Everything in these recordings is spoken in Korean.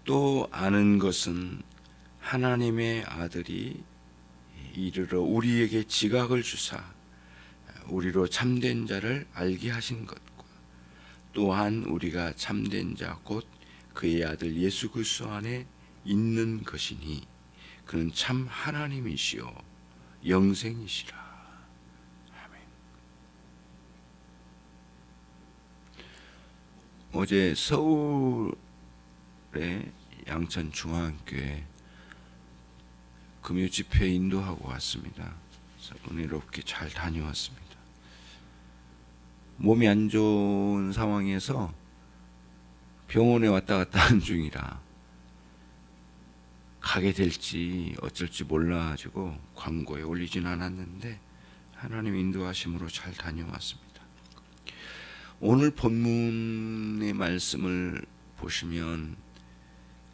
또 아는 것은 하나님의 아들이 이르러 우리에게 지각을 주사 우리로 참된 자를 알게 하신 것과 또한 우리가 참된 자 곧 그의 아들 예수 그리스도 안에 있는 것이니 그는 참 하나님이시요 영생이시라. 아멘. 어제 서울의 양천중앙교회 금요 집회 인도하고 왔습니다. 은혜롭게 잘 다녀왔습니다. 몸이 안 좋은 상황에서 병원에 왔다 갔다 하는 중이라 가게 될지 어쩔지 몰라가지고 광고에 올리진 않았는데 하나님 인도하심으로 잘 다녀왔습니다. 오늘 본문의 말씀을 보시면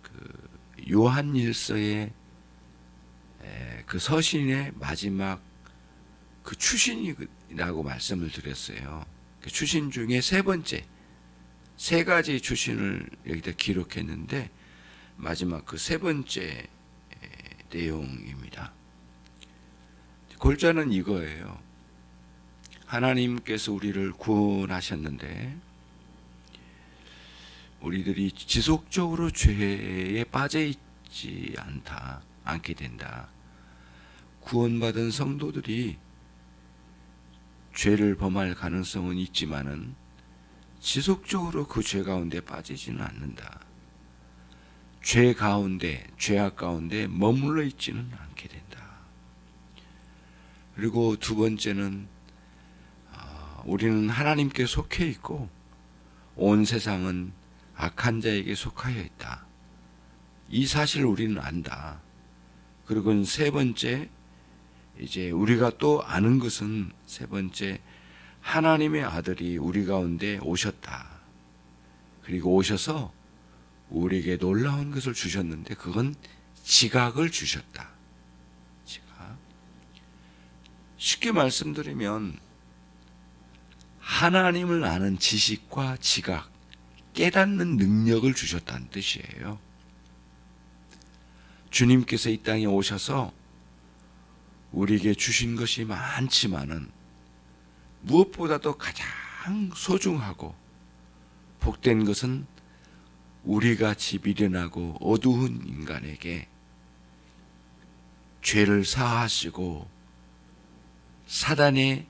그 요한일서의 그 서신의 마지막 그 추신이라고 말씀을 드렸어요. 그 추신 중에 세 번째, 세 가지 추신을 여기다 기록했는데 마지막 그 세 번째 내용입니다. 골자는 이거예요. 하나님께서 우리를 구원하셨는데 우리들이 지속적으로 죄에 빠져 있지 않게 된다. 구원받은 성도들이 죄를 범할 가능성은 있지만은 지속적으로 그 죄 가운데 빠지지는 않는다. 죄 가운데, 죄악 가운데 머물러 있지는 않게 된다. 그리고 두 번째는 우리는 하나님께 속해 있고 온 세상은 악한 자에게 속하여 있다. 이 사실을 우리는 안다. 그리고 세 번째, 이제 우리가 또 아는 것은 세 번째, 하나님의 아들이 우리 가운데 오셨다. 그리고 오셔서 우리에게 놀라운 것을 주셨는데 그건 지각을 주셨다. 지각. 쉽게 말씀드리면 하나님을 아는 지식과 지각, 깨닫는 능력을 주셨다는 뜻이에요. 주님께서 이 땅에 오셔서 우리에게 주신 것이 많지만은 무엇보다도 가장 소중하고 복된 것은 우리같이 미련하고 어두운 인간에게 죄를 사하시고 사단의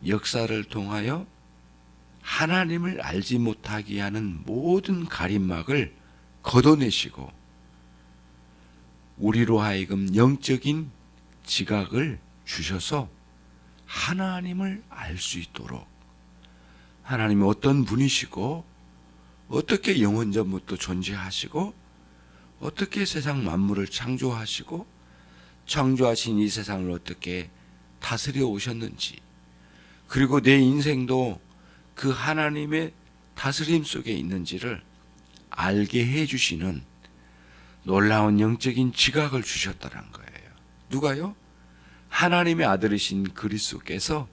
역사를 통하여 하나님을 알지 못하게 하는 모든 가림막을 걷어내시고 우리로 하여금 영적인 지각을 주셔서 하나님을 알 수 있도록, 하나님이 어떤 분이시고 어떻게 영원 전부터 존재하시고 어떻게 세상 만물을 창조하시고 창조하신 이 세상을 어떻게 다스려 오셨는지, 그리고 내 인생도 그 하나님의 다스림 속에 있는지를 알게 해주시는 놀라운 영적인 지각을 주셨다는 거예요. 누가요? 하나님의 아들이신 그리스도께서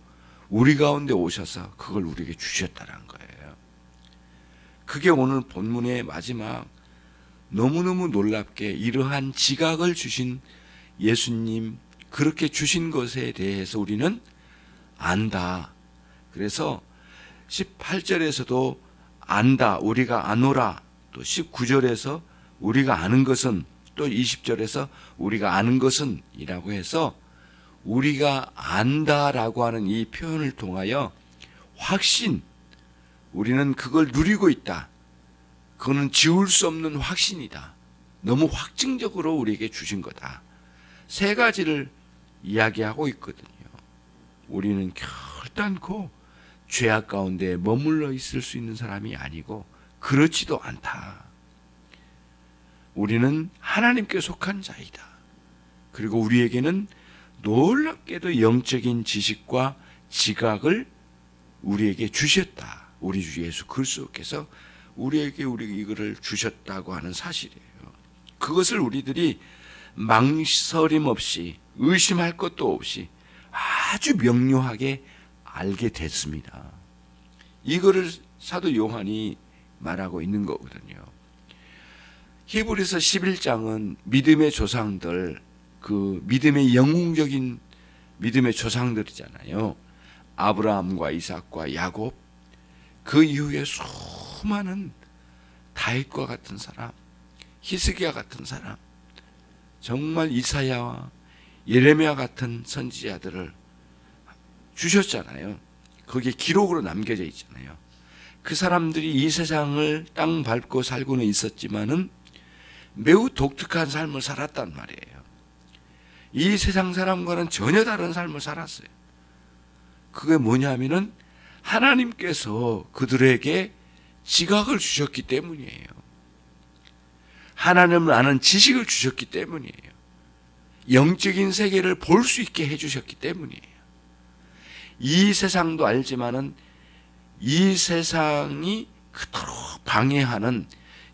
우리 가운데 오셔서 그걸 우리에게 주셨다는 거예요. 그게 오늘 본문의 마지막 너무너무 놀랍게 이러한 지각을 주신 예수님, 그렇게 주신 것에 대해서 우리는 안다. 그래서 18절에서도 안다, 우리가 아노라, 또 19절에서 우리가 아는 것은, 또 20절에서 우리가 아는 것은 이라고 해서 우리가 안다라고 하는 이 표현을 통하여 확신, 우리는 그걸 누리고 있다. 그거는 지울 수 없는 확신이다. 너무 확증적으로 우리에게 주신 거다. 세 가지를 이야기하고 있거든요. 우리는 결단코 죄악 가운데 머물러 있을 수 있는 사람이 아니고 그렇지도 않다. 우리는 하나님께 속한 자이다. 그리고 우리에게는 놀랍게도 영적인 지식과 지각을 우리에게 주셨다. 우리 주 예수 그리스도께서 우리에게 이거를 주셨다고 하는 사실이에요. 그것을 우리들이 망설임 없이 의심할 것도 없이 아주 명료하게 알게 됐습니다. 이거를 사도 요한이 말하고 있는 거거든요. 히브리서 11장은 믿음의 조상들, 그 믿음의 영웅적인 믿음의 조상들이잖아요. 아브라함과 이삭과 야곱, 그 이후에 수많은 다윗과 같은 사람, 히스기야 같은 사람, 정말 이사야와 예레미야 같은 선지자들을 주셨잖아요. 거기에 기록으로 남겨져 있잖아요. 그 사람들이 이 세상을 땅 밟고 살고는 있었지만은 매우 독특한 삶을 살았단 말이에요. 이 세상 사람과는 전혀 다른 삶을 살았어요. 그게 뭐냐면은 하나님께서 그들에게 지각을 주셨기 때문이에요. 하나님을 아는 지식을 주셨기 때문이에요. 영적인 세계를 볼 수 있게 해주셨기 때문이에요. 이 세상도 알지만은 이 세상이 그토록 방해하는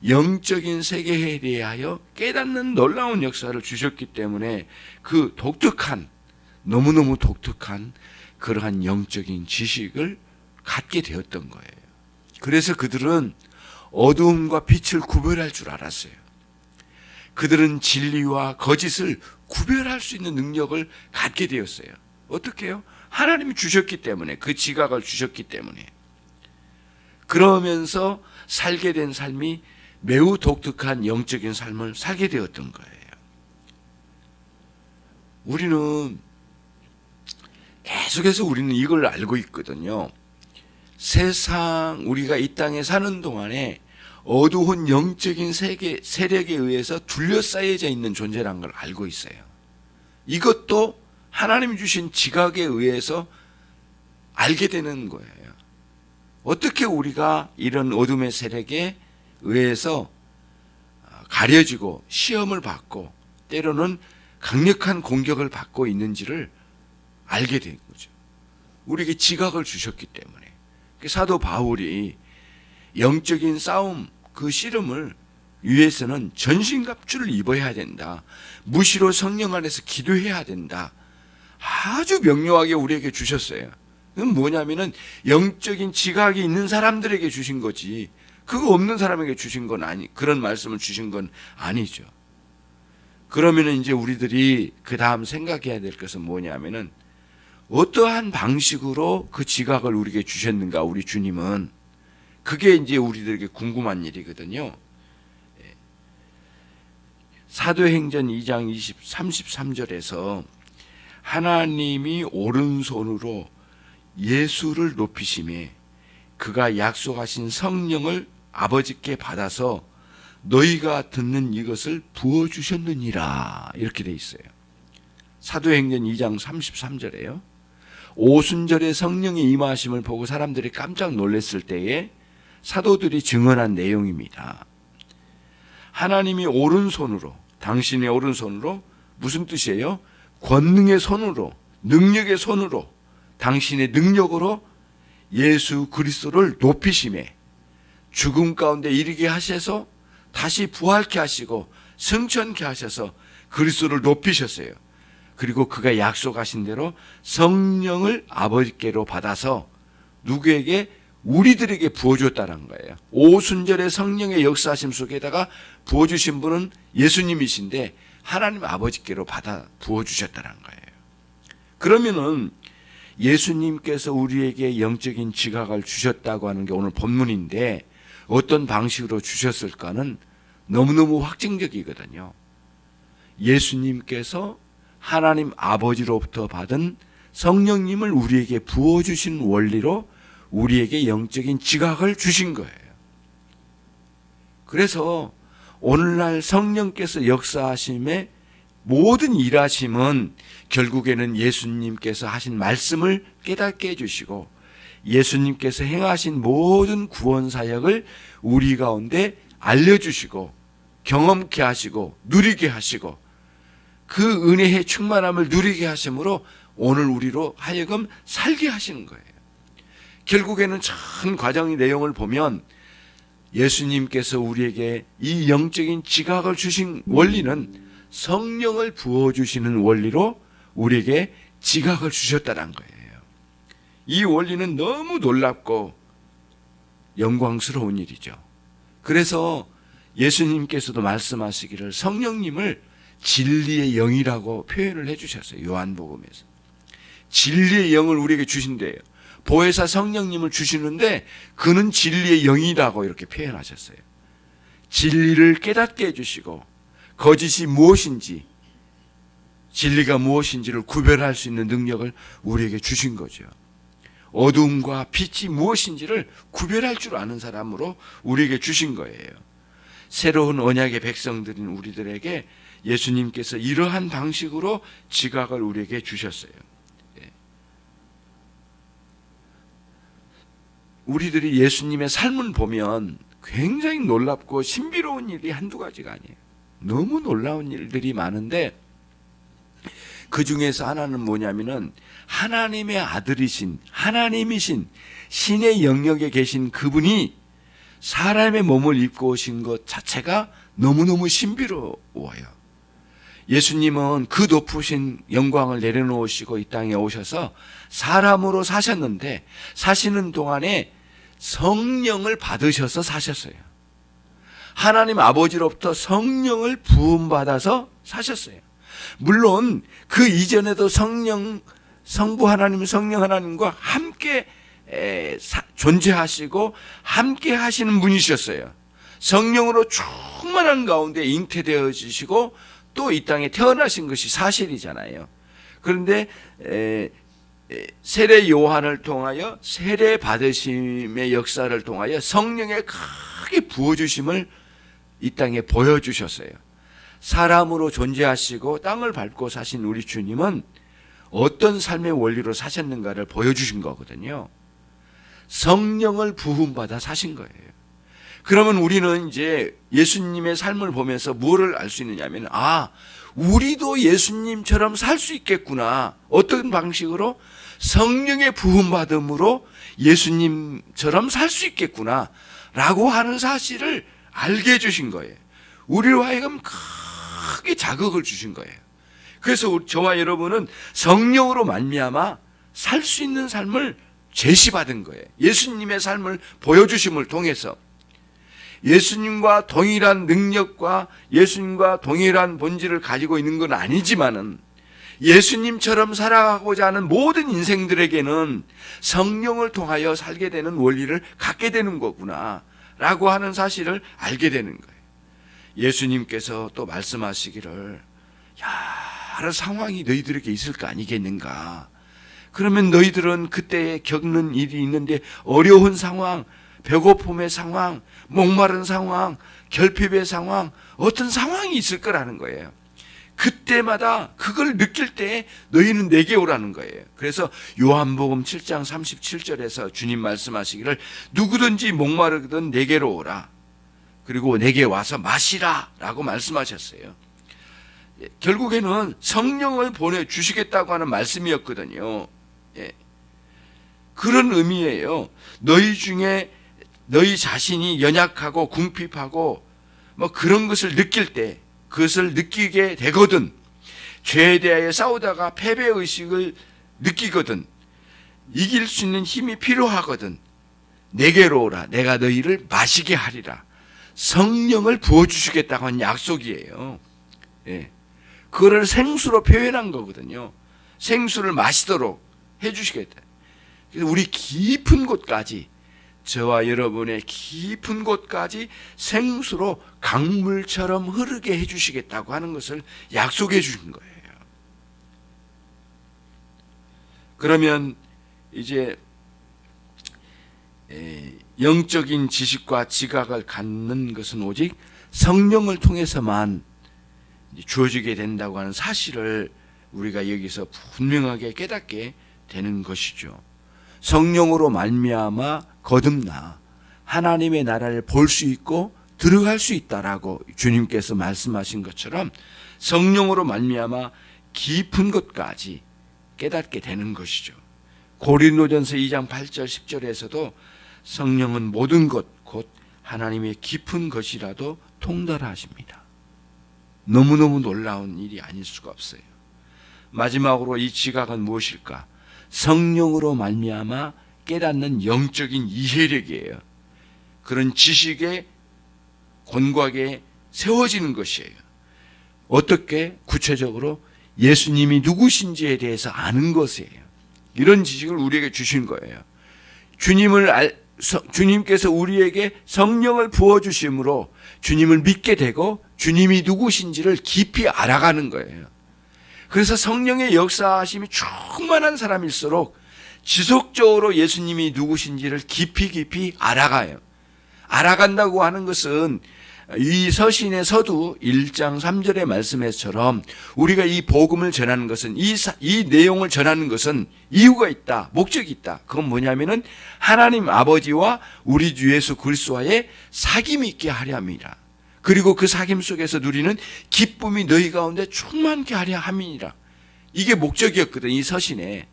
영적인 세계에 대하여 깨닫는 놀라운 역사를 주셨기 때문에 그 독특한, 너무너무 독특한 그러한 영적인 지식을 갖게 되었던 거예요. 그래서 그들은 어두움과 빛을 구별할 줄 알았어요. 그들은 진리와 거짓을 구별할 수 있는 능력을 갖게 되었어요. 어떻게 해요? 하나님이 주셨기 때문에, 그 지각을 주셨기 때문에. 그러면서 살게 된 삶이 매우 독특한 영적인 삶을 살게 되었던 거예요. 우리는 계속해서 우리는 이걸 알고 있거든요. 세상, 우리가 이 땅에 사는 동안에 어두운 영적인 세력에 의해서 둘러싸여져 있는 존재라는 걸 알고 있어요. 이것도 하나님 주신 지각에 의해서 알게 되는 거예요. 어떻게 우리가 이런 어둠의 세력에 의해서 가려지고 시험을 받고 때로는 강력한 공격을 받고 있는지를 알게 된 거죠. 우리에게 지각을 주셨기 때문에. 사도 바울이 영적인 싸움, 그 씨름을 위해서는 전신갑주를 입어야 된다. 무시로 성령 안에서 기도해야 된다. 아주 명료하게 우리에게 주셨어요. 그건 뭐냐면은 영적인 지각이 있는 사람들에게 주신 거지, 그거 없는 사람에게 주신 건 그런 말씀을 주신 건 아니죠. 그러면은 이제 우리들이 그 다음 생각해야 될 것은 뭐냐면은 어떠한 방식으로 그 지각을 우리에게 주셨는가, 우리 주님은. 그게 이제 우리들에게 궁금한 일이거든요. 사도행전 2장 33절에서 하나님이 오른손으로 예수를 높이심에 그가 약속하신 성령을 아버지께 받아서 너희가 듣는 이것을 부어주셨느니라, 이렇게 돼 있어요. 사도행전 2장 33절에요. 오순절에 성령의 임하심을 보고 사람들이 깜짝 놀랐을 때에 사도들이 증언한 내용입니다. 하나님이 오른손으로, 당신의 오른손으로, 무슨 뜻이에요? 권능의 손으로, 능력의 손으로, 당신의 능력으로 예수 그리스도를 높이심에 죽음 가운데 이르게 하셔서 다시 부활케 하시고 승천케 하셔서 그리스도를 높이셨어요. 그리고 그가 약속하신 대로 성령을 아버지께로 받아서 누구에게? 우리들에게 부어줬다는 거예요. 오순절의 성령의 역사하심 속에다가 부어주신 분은 예수님이신데 하나님 아버지께로 받아 부어주셨다는 거예요. 그러면은 예수님께서 우리에게 영적인 지각을 주셨다고 하는 게 오늘 본문인데 어떤 방식으로 주셨을까는 너무너무 확증적이거든요. 예수님께서 하나님 아버지로부터 받은 성령님을 우리에게 부어주신 원리로 우리에게 영적인 지각을 주신 거예요. 그래서 오늘날 성령께서 역사하심의 모든 일하심은 결국에는 예수님께서 하신 말씀을 깨닫게 해주시고 예수님께서 행하신 모든 구원 사역을 우리 가운데 알려주시고 경험케 하시고 누리게 하시고 그 은혜의 충만함을 누리게 하심으로 오늘 우리로 하여금 살게 하시는 거예요. 결국에는 전 과정의 내용을 보면 예수님께서 우리에게 이 영적인 지각을 주신 원리는 성령을 부어주시는 원리로 우리에게 지각을 주셨다는 거예요. 이 원리는 너무 놀랍고 영광스러운 일이죠. 그래서 예수님께서도 말씀하시기를 성령님을 진리의 영이라고 표현을 해주셨어요. 요한복음에서. 진리의 영을 우리에게 주신대요. 보혜사 성령님을 주시는데 그는 진리의 영이라고 이렇게 표현하셨어요. 진리를 깨닫게 해주시고 거짓이 무엇인지, 진리가 무엇인지를 구별할 수 있는 능력을 우리에게 주신 거죠. 어두움과 빛이 무엇인지를 구별할 줄 아는 사람으로 우리에게 주신 거예요. 새로운 언약의 백성들인 우리들에게 예수님께서 이러한 방식으로 지각을 우리에게 주셨어요. 우리들이 예수님의 삶을 보면 굉장히 놀랍고 신비로운 일이 한두 가지가 아니에요. 너무 놀라운 일들이 많은데 그 중에서 하나는 뭐냐면은 하나님의 아들이신, 하나님이신 신의 영역에 계신 그분이 사람의 몸을 입고 오신 것 자체가 너무너무 신비로워요. 예수님은 그 높으신 영광을 내려놓으시고 이 땅에 오셔서 사람으로 사셨는데 사시는 동안에 성령을 받으셔서 사셨어요. 하나님 아버지로부터 성령을 부음받아서 사셨어요. 물론 그 이전에도 성부 하나님, 성령 하나님과 함께 존재하시고 함께 하시는 분이셨어요. 성령으로 충만한 가운데 잉태되어지시고 또 이 땅에 태어나신 것이 사실이잖아요. 그런데 세례 요한을 통하여 세례 받으심의 역사를 통하여 성령의 크게 부어주심을 이 땅에 보여주셨어요. 사람으로 존재하시고 땅을 밟고 사신 우리 주님은 어떤 삶의 원리로 사셨는가를 보여주신 거거든요. 성령을 부음받아 사신 거예요. 그러면 우리는 이제 예수님의 삶을 보면서 뭐를 알 수 있느냐면, 우리도 예수님처럼 살 수 있겠구나. 어떤 방식으로? 성령의 부음받음으로 예수님처럼 살 수 있겠구나 라고 하는 사실을 알게 해주신 거예요. 우리로 하여금 크게 자극을 주신 거예요. 그래서 저와 여러분은 성령으로 말미암아 살 수 있는 삶을 제시받은 거예요. 예수님의 삶을 보여주심을 통해서 예수님과 동일한 능력과 예수님과 동일한 본질을 가지고 있는 건 아니지만은 예수님처럼 살아가고자 하는 모든 인생들에게는 성령을 통하여 살게 되는 원리를 갖게 되는 거구나 라고 하는 사실을 알게 되는 거예요. 예수님께서 또 말씀하시기를 여러 상황이 너희들에게 있을 거 아니겠는가. 그러면 너희들은 그때 겪는 일이 있는데 어려운 상황, 배고픔의 상황, 목마른 상황, 결핍의 상황, 어떤 상황이 있을 거라는 거예요. 그때마다 그걸 느낄 때 너희는 내게 오라는 거예요. 그래서 요한복음 7장 37절에서 주님 말씀하시기를 누구든지 목마르거든 내게로 오라. 그리고 내게 와서 마시라 라고 말씀하셨어요. 결국에는 성령을 보내주시겠다고 하는 말씀이었거든요. 그런 의미예요. 너희 중에 너희 자신이 연약하고 궁핍하고 뭐 그런 것을 느낄 때 그것을 느끼게 되거든, 죄에 대하여 싸우다가 패배의식을 느끼거든, 이길 수 있는 힘이 필요하거든, 내게로 오라. 내가 너희를 마시게 하리라. 성령을 부어주시겠다고 한 약속이에요. 그거를 생수로 표현한 거거든요. 생수를 마시도록 해주시겠다. 그래서 우리 깊은 곳까지, 저와 여러분의 깊은 곳까지 생수로 강물처럼 흐르게 해주시겠다고 하는 것을 약속해 주신 거예요. 그러면 이제 영적인 지식과 지각을 갖는 것은 오직 성령을 통해서만 주어지게 된다고 하는 사실을 우리가 여기서 분명하게 깨닫게 되는 것이죠. 성령으로 말미암아 거듭나 하나님의 나라를 볼 수 있고 들어갈 수 있다라고 주님께서 말씀하신 것처럼 성령으로 말미암아 깊은 것까지 깨닫게 되는 것이죠. 고린도전서 2장 8절 10절에서도 성령은 모든 것 곧 하나님의 깊은 것이라도 통달하십니다. 너무너무 놀라운 일이 아닐 수가 없어요. 마지막으로 이 지각은 무엇일까? 성령으로 말미암아 깨닫는 영적인 이해력이에요. 그런 지식의 권고하게 세워지는 것이에요. 어떻게? 구체적으로 예수님이 누구신지에 대해서 아는 것이에요. 이런 지식을 우리에게 주신 거예요. 주님께서 우리에게 성령을 부어주심으로 주님을 믿게 되고 주님이 누구신지를 깊이 알아가는 거예요. 그래서 성령의 역사하심이 충만한 사람일수록 지속적으로 예수님이 누구신지를 깊이 알아가요. 알아간다고 하는 것은 이 서신의 서두 1장 3절의 말씀에처럼 우리가 이 복음을 전하는 것은 이 내용을 전하는 것은 이유가 있다, 목적이 있다. 그건 뭐냐면은 하나님 아버지와 우리 주 예수 그리스도와의 사귐이 있게 하려 함이라. 그리고 그 사귐 속에서 누리는 기쁨이 너희 가운데 충만케 하려 함이니라. 이게 목적이었거든. 이 서신에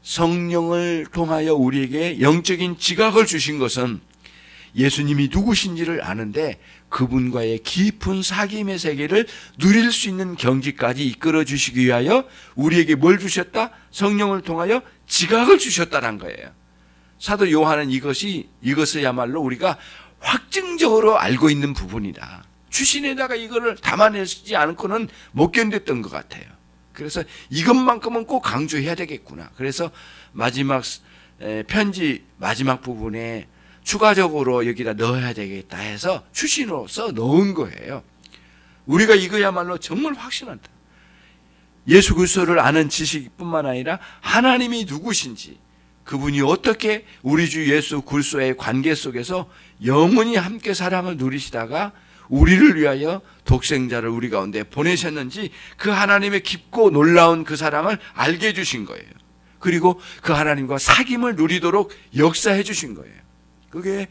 성령을 통하여 우리에게 영적인 지각을 주신 것은 예수님이 누구신지를 아는데 그분과의 깊은 사귐의 세계를 누릴 수 있는 경지까지 이끌어 주시기 위하여 우리에게 뭘 주셨다? 성령을 통하여 지각을 주셨다는 거예요. 사도 요한은 이것이야말로 우리가 확증적으로 알고 있는 부분이다. 주신에다가 이거를 담아내지 않고는 못 견뎠던 것 같아요. 그래서 이것만큼은 꼭 강조해야 되겠구나. 그래서 마지막 편지 마지막 부분에 추가적으로 여기다 넣어야 되겠다 해서 추신으로서 넣은 거예요. 우리가 이거야말로 정말 확신한다. 예수 그리스도를 아는 지식뿐만 아니라 하나님이 누구신지, 그분이 어떻게 우리 주 예수 그리스도의 관계 속에서 영원히 함께 사랑을 누리시다가 우리를 위하여 독생자를 우리 가운데 보내셨는지 그 하나님의 깊고 놀라운 그 사랑을 알게 해주신 거예요. 그리고 그 하나님과 사귐을 누리도록 역사해 주신 거예요. 그게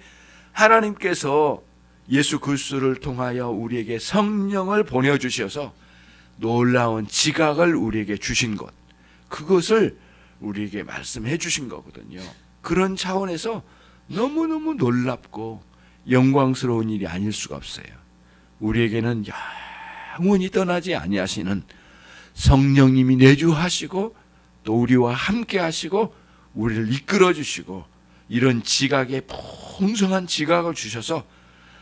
하나님께서 예수 그리스도를 통하여 우리에게 성령을 보내주셔서 놀라운 지각을 우리에게 주신 것, 그것을 우리에게 말씀해 주신 거거든요. 그런 차원에서 너무너무 놀랍고 영광스러운 일이 아닐 수가 없어요. 우리에게는 영원히 떠나지 아니하시는 성령님이 내주하시고 또 우리와 함께 하시고 우리를 이끌어 주시고 이런 지각에 풍성한 지각을 주셔서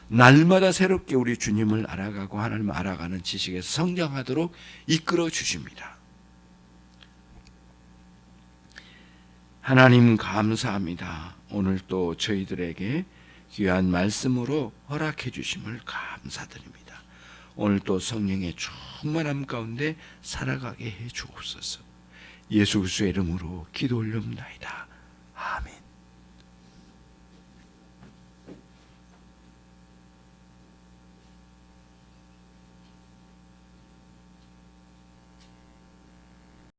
날마다 새롭게 우리 주님을 알아가고 하나님을 알아가는 지식에서 성장하도록 이끌어 주십니다. 하나님 감사합니다. 오늘 또 저희들에게 귀한 말씀으로 허락해 주심을 감사드립니다. 오늘 또 성령의 충만함 가운데 살아가게 해 주옵소서. 예수 그리스도의 이름으로 기도 올려옵나이다.